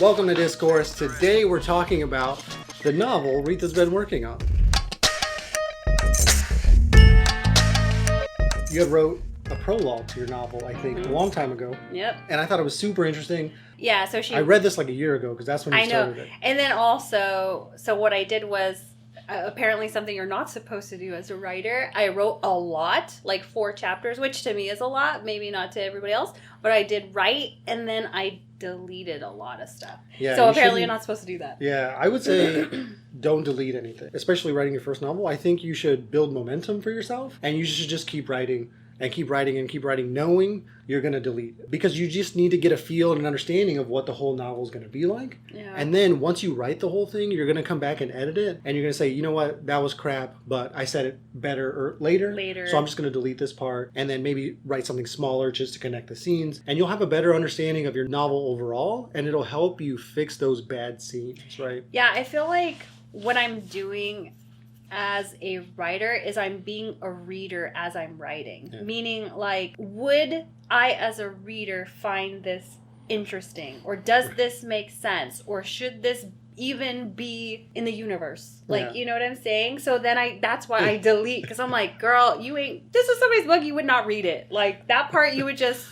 Welcome to Discourse. Today we're talking about the novel Retha's been working on. You had wrote a prologue to your novel, I think, a long time ago. Yep. And I thought it was super interesting. Yeah, so I read this like a year ago because that's when you started it. And then also, so what I did was, apparently something you're not supposed to do as a writer, I wrote a lot, like 4 chapters, which to me is a lot, maybe not to everybody else, but I did write, and then I deleted a lot of stuff. Yeah, so apparently you're not supposed to do that. Yeah, I would say don't delete anything, especially writing your first novel. I think you should build momentum for yourself, and you should just keep writing and keep writing and keep writing, knowing you're going to delete it. Because you just need to get a feel and an understanding of what the whole novel is going to be like. Yeah. And then once you write the whole thing, you're going to come back and edit it. And you're going to say, you know what, that was crap, but I said it better later. So I'm just going to delete this part and then maybe write something smaller just to connect the scenes. And you'll have a better understanding of your novel overall. And it'll help you fix those bad scenes, right? Yeah, I feel like what I'm doing as a writer is I'm being a reader as I'm writing. Yeah. Meaning, like, would I as a reader find this interesting? Or does this make sense? Or should this even be in the universe? Like, you know what I'm saying? So then that's why I delete. Because I'm like, girl, this is somebody's book, you would not read it. Like, that part you would just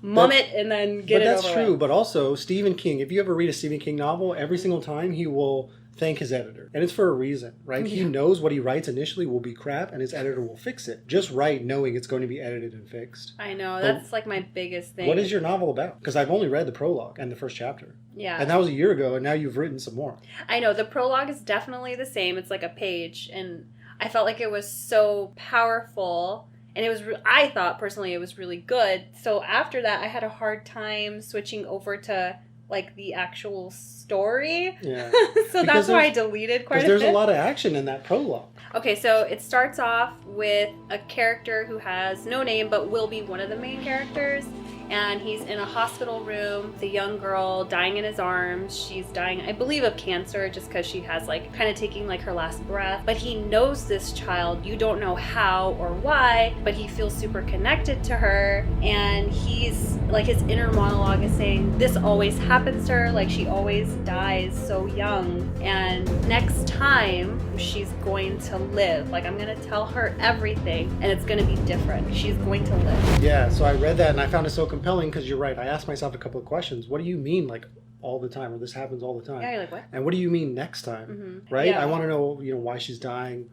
mum it and then get it over with. But that's true. But also, Stephen King, if you ever read a Stephen King novel, every single time he will thank his editor. And it's for a reason, right? Yeah. He knows what he writes initially will be crap and his editor will fix it. Just write knowing it's going to be edited and fixed. I know. That's like my biggest thing. What is your novel about? Because I've only read the prologue and the first chapter. Yeah. And that was a year ago and now you've written some more. I know. The prologue is definitely the same. It's like a page. And I felt like it was so powerful. And it was, I thought personally it was really good. So after that, I had a hard time switching over to like the actual story. Yeah. So that's why I deleted quite a bit. Because there's a lot of action in that prologue. Okay, so it starts off with a character who has no name but will be one of the main characters. And he's in a hospital room with a young girl dying in his arms. She's dying, I believe, of cancer just because she has like kind of taking like her last breath. But he knows this child. You don't know how or why, but he feels super connected to her. And he's like, his inner monologue is saying, this always happens to her. Like, she always dies so young. And next time she's going to live. Like, I'm going to tell her everything and it's going to be different. She's going to live. Yeah, so I read that and I found it so compelling because you're right. I asked myself a couple of questions. What do you mean, like, all the time, or this happens all the time? Yeah, you're like, what? And what do you mean next time? Mm-hmm. Right? Yeah. I want to know, why she's dying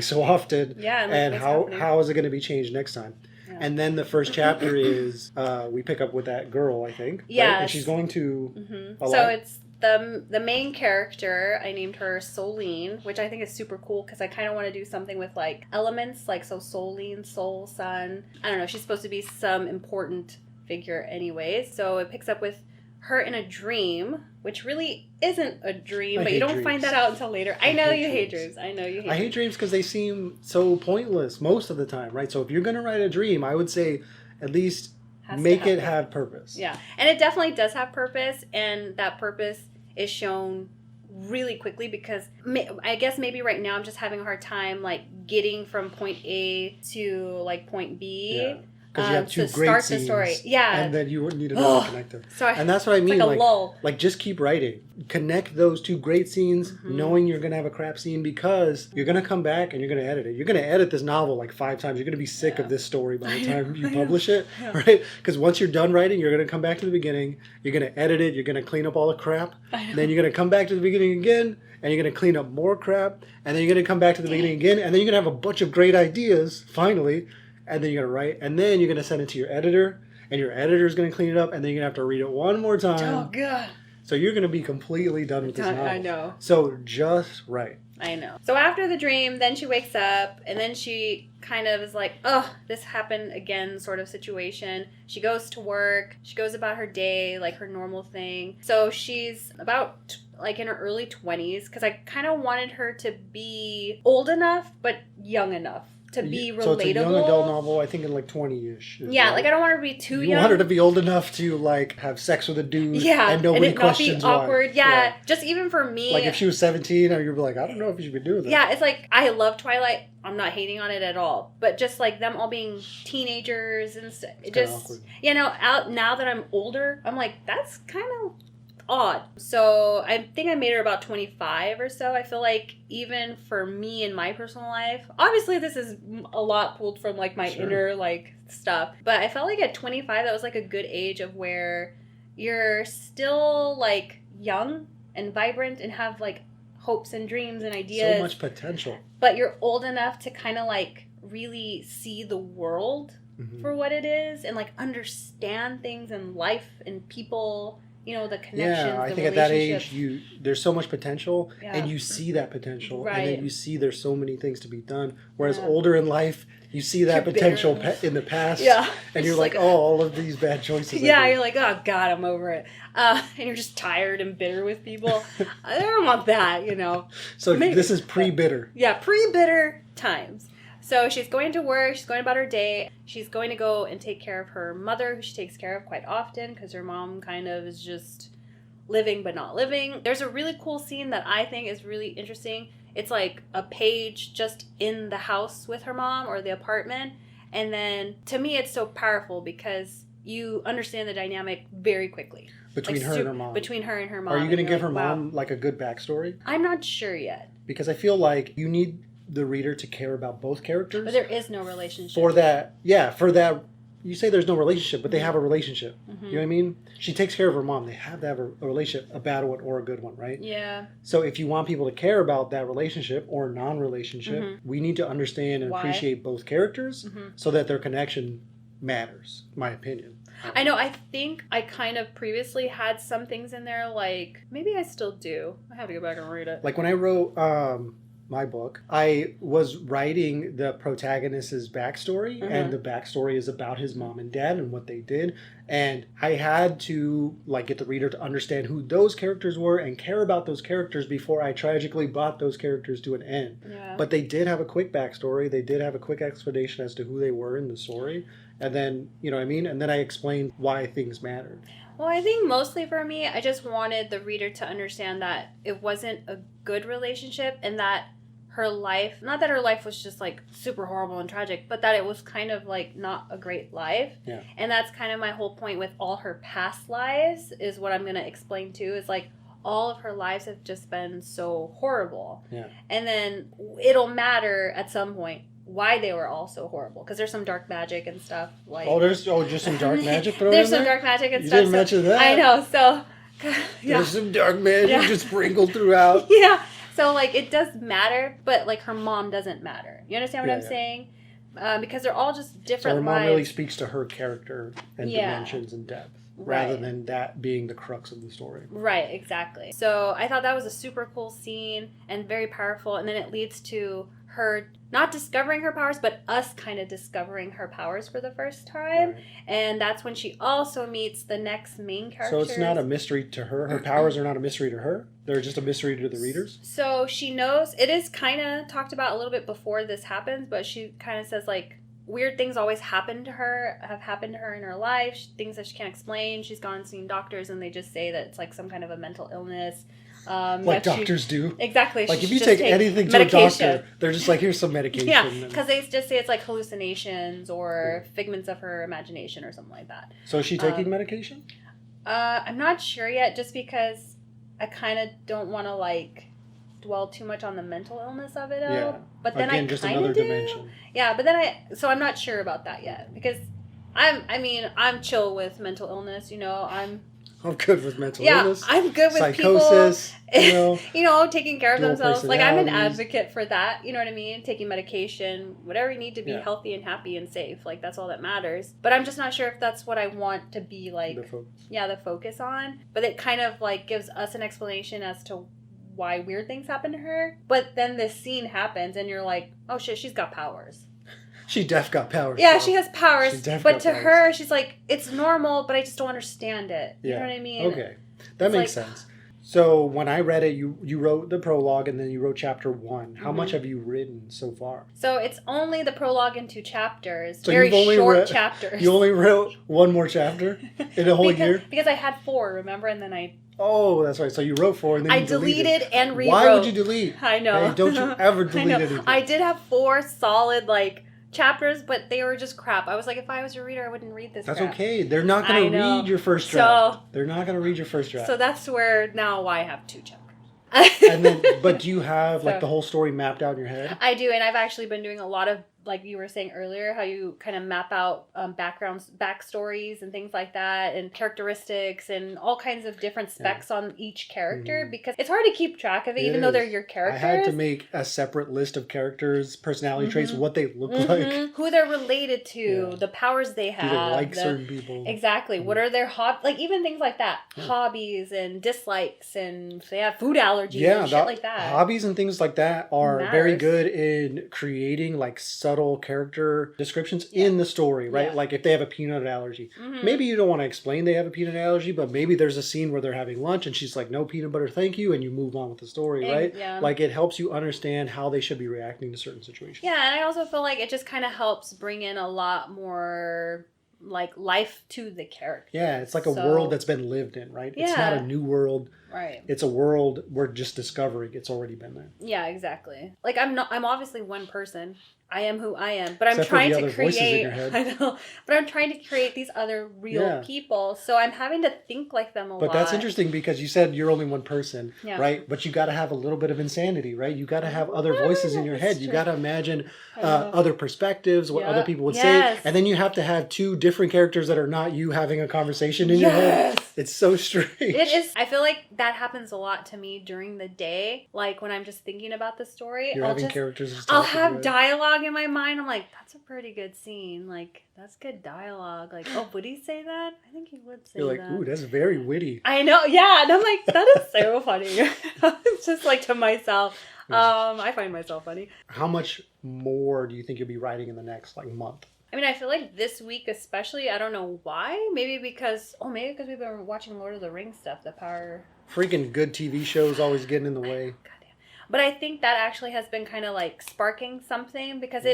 so often, and how is it going to be changed next time? Yeah. And then the first chapter is we pick up with that girl, I think. Yeah. Right? And she's going to. Mm-hmm. So it's the main character. I named her Solene, which I think is super cool because I kind of want to do something with like elements, like so Solene, soul, sun. I don't know. She's supposed to be some important figure anyway. So it picks up with her in a dream, which really isn't a dream, but you don't find that out until later. I know you hate dreams. I know you hate dreams. I hate dreams because they seem so pointless most of the time, right? So if you're going to write a dream, I would say at least make it have purpose. Yeah. And it definitely does have purpose, and that purpose is shown really quickly because I guess maybe right now I'm just having a hard time like getting from point A to like point B. Yeah. Because you have two great scenes, the story. Yeah, and then you wouldn't need another connector. So and that's what I mean. Like a lull. Like just keep writing. Connect those two great scenes, knowing you're going to have a crap scene because you're going to come back and you're going to edit it. You're going to edit this novel like 5 times. You're going to be sick of this story by the time you publish it, right? Because once you're done writing, you're going to come back to the beginning. You're going to edit it. You're going to clean up all the crap. Then you're going to come back to the beginning again, and you're going to clean up more crap. And then you're going to come back to the beginning again, and then you're going to have a bunch of great ideas finally. And then you're going to write, and then you're going to send it to your editor, and your editor is going to clean it up, and then you're going to have to read it one more time. Oh, God. So you're going to be completely done with this novel. I know. So just write. I know. So after the dream, then she wakes up, and then she kind of is like, oh, this happened again sort of situation. She goes to work. She goes about her day, like her normal thing. So she's about like in her early 20s, because I kind of wanted her to be old enough, but young enough to be relatable. So it's a young adult novel, I think in like 20-ish. Yeah, right? Like I don't want her to be too young. You want her to be old enough to like have sex with a dude and nobody questions why. Not be awkward. Yeah, just even for me. Like if she was 17, you'd be like, I don't know if you should be doing that. Yeah, it's like, I love Twilight. I'm not hating on it at all. But just like them all being teenagers and stuff. It just, awkward. You know, now that I'm older, I'm like, that's kind of odd. So I think I made her about 25 or so. I feel like even for me in my personal life, obviously this is a lot pulled from like my inner like stuff, but I felt like at 25 that was like a good age of where you're still like young and vibrant and have like hopes and dreams and ideas. So much potential. But you're old enough to kind of like really see the world for what it is and like understand things and life and people, you know, the connections. Yeah, I the think at that age there's so much potential and you see that potential and then you see there's so many things to be done. Whereas older in life, you see that potential in the past and you're like, oh, all of these bad choices. Yeah, you're like, oh God, I'm over it. And you're just tired and bitter with people. I don't want that, you know. So this is pre-bitter. Yeah, pre-bitter times. So she's going to work, she's going about her day. She's going to go and take care of her mother, who she takes care of quite often because her mom kind of is just living but not living. There's a really cool scene that I think is really interesting. It's like a page just in the house with her mom or the apartment. And then to me, it's so powerful because you understand the dynamic very quickly. Between her and her mom. Between her and her mom. Are you going to give her mom like a good backstory? I'm not sure yet. Because I feel like you need the reader to care about both characters. But there is no relationship. For that, you say there's no relationship, but they have a relationship. You know what I mean? She takes care of her mom. They have to have a relationship, a bad one or a good one, right? Yeah. So if you want people to care about that relationship or non-relationship, we need to understand and appreciate both characters so that their connection matters, my opinion. I know, I think I kind of previously had some things in there, like, maybe I still do. I have to go back and read it. Like when I wrote my book, I was writing the protagonist's backstory, and the backstory is about his mom and dad and what they did. And I had to like get the reader to understand who those characters were and care about those characters before I tragically brought those characters to an end. Yeah. But they did have a quick backstory. They did have a quick explanation as to who they were in the story. And then, you know what I mean? And then I explained why things mattered. Well, I think mostly for me, I just wanted the reader to understand that it wasn't a good relationship and that her life, not that her life was just like super horrible and tragic, but that it was kind of like not a great life. Yeah. And that's kind of my whole point with all her past lives is what I'm going to explain too, is like all of her lives have just been so horrible. Yeah. And then it'll matter at some point why they were all so horrible, because there's some dark magic and stuff like there's just some dark magic thrown there's in some there? dark magic and you stuff. Didn't mention that. I know, so there's some dark magic just sprinkled throughout. Yeah, so like it does matter, but like her mom doesn't matter. You understand what I'm saying? Because they're all just different. So her mom lives. really speaks to her character and dimensions and depth, rather than that being the crux of the story. Right, exactly. So I thought that was a super cool scene and very powerful, and then it leads to her not discovering her powers, but us kind of discovering her powers for the first time. Right. And that's when she also meets the next main character. So it's not a mystery to her? Her powers are not a mystery to her? They're just a mystery to the readers? So she knows, it is kind of talked about a little bit before this happens, but she kind of says like, weird things always have happened to her in her life, things that she can't explain. She's gone and seen doctors and they just say that it's like some kind of a mental illness. Like doctors do. Exactly. Like if you take anything to a doctor, they're just like, here's some medication. Yeah, because they just say it's like hallucinations or figments of her imagination or something like that. So is she taking medication? I'm not sure yet, just because I kind of don't want to like dwell too much on the mental illness of it all. Yeah. But then again, I just kind another of do. dimension. Yeah, but then so I'm not sure about that yet, because I'm chill with mental illness, you know, I'm good with mental illness. I'm good with psychosis, people, you know, taking care of dual themselves. Like, I'm an advocate for that, you know what I mean? Taking medication, whatever you need to be healthy and happy and safe. Like, that's all that matters. But I'm just not sure if that's what I want to be, like, the focus on. But it kind of, like, gives us an explanation as to why weird things happen to her. But then this scene happens, and you're like, oh, shit, she's got powers. She def got powers. Yeah, she has powers. But to her, she's like, it's normal, but I just don't understand it. You know what I mean? Okay. That makes sense. So when I read it, you wrote the prologue and then you wrote chapter 1. How much have you written so far? So it's only the prologue in 2 chapters. So very short chapters. You only wrote 1 more chapter in a whole year? Because I had 4, remember? And then I... Oh, that's right. So you wrote 4 and then you deleted and rewrote. Why would you delete? I know. Hey, don't you ever delete anything. I did have 4 solid, like, chapters, but they were just crap. I was like, if I was a reader, I wouldn't read this. That's crap. okay. They're not going to read your first draft. They're not going to read your first draft. So that's where now why I have 2 chapters. And then, but do you have like the whole story mapped out in your head? I do, and I've actually been doing a lot of, like you were saying earlier, how you kind of map out backstories and things like that, and characteristics and all kinds of different specs on each character, because it's hard to keep track of it, even though they're your characters. I had to make a separate list of characters, personality traits, what they look like, who they're related to, the powers they have, do they like certain people, exactly. What are their like even things like that, hobbies and dislikes, and if they have food allergies and shit like that. Hobbies and things like that are very good in creating like subtle character descriptions in the story, right? Like if they have a peanut allergy, maybe you don't want to explain they have a peanut allergy, but maybe there's a scene where they're having lunch and she's like, no peanut butter, thank you, and you move on with the story, right? Like it helps you understand how they should be reacting to certain situations. And I also feel like it just kind of helps bring in a lot more like life to the character. It's like a world that's been lived in, right? It's not a new world. Right. It's a world we're just discovering. It's already been there. Yeah, exactly. Like I'm obviously one person. I am who I am, but I'm Except trying for the to other voices in create. your head. I know, but I'm trying to create these other real people, so I'm having to think like them a lot. But that's interesting because you said you're only one person, right? But you got to have a little bit of insanity, right? You got to have other voices in your head. You got to imagine other perspectives, what other people would say, and then you have to have 2 different characters that are not you having a conversation in your head. It's so strange. It is. I feel like that happens a lot to me during the day, like when I'm just thinking about the story. I'll have dialogue in my mind. I'm like, that's a pretty good scene. Like, that's good dialogue. Like, oh, would he say that? I think he would say that. You're like, ooh, that's very witty. I know, yeah. And I'm like, that is so funny. It's just like to myself. I find myself funny. How much more do you think you'll be writing in the next like month? I mean, I feel like this week especially, I don't know why. Maybe because we've been watching Lord of the Rings stuff, the power. Freaking good TV shows always getting in the way. But I think that actually has been kind of like sparking something, because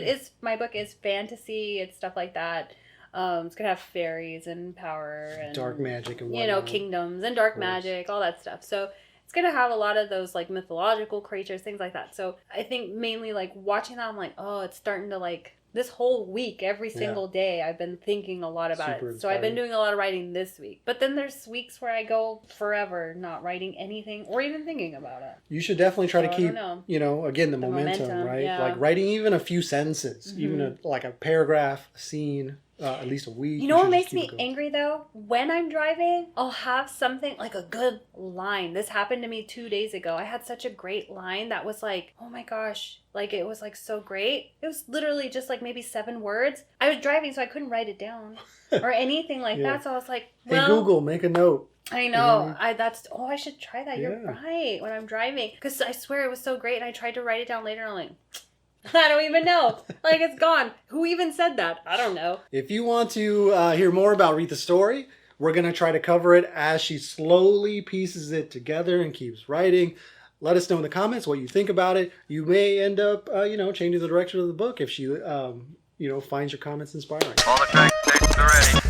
my book is fantasy, it's stuff like that. It's gonna have fairies and power and dark magic and whatnot. Kingdoms and dark magic, all that stuff. So it's gonna have a lot of those like mythological creatures, things like that. So I think mainly like watching that, I'm like, oh, it's starting to like. This whole week, every single day, I've been thinking a lot about it. Inspiring. So I've been doing a lot of writing this week. But then there's weeks where I go forever not writing anything or even thinking about it. You should definitely try to keep, again, the momentum, right? Yeah. Like writing even a few sentences, even like a paragraph, a scene, at least a week. You know what makes me angry though? When I'm driving, I'll have something like a good line. This happened to me 2 days ago. I had such a great line that was like, oh my gosh, like it was like so great. It was literally just like maybe 7 words. I was driving, so I couldn't write it down or anything like that. So I was like, well, hey Google, make a note. I know. I should try that. You're right. When I'm driving, because I swear it was so great, and I tried to write it down later, and I'm like, I don't even know. Like, it's gone. Who even said that? I don't know. If you want to hear more about Retha's story, we're going to try to cover it as she slowly pieces it together and keeps writing. Let us know in the comments what you think about it. You may end up, changing the direction of the book if she, finds your comments inspiring. All the tracks are ready.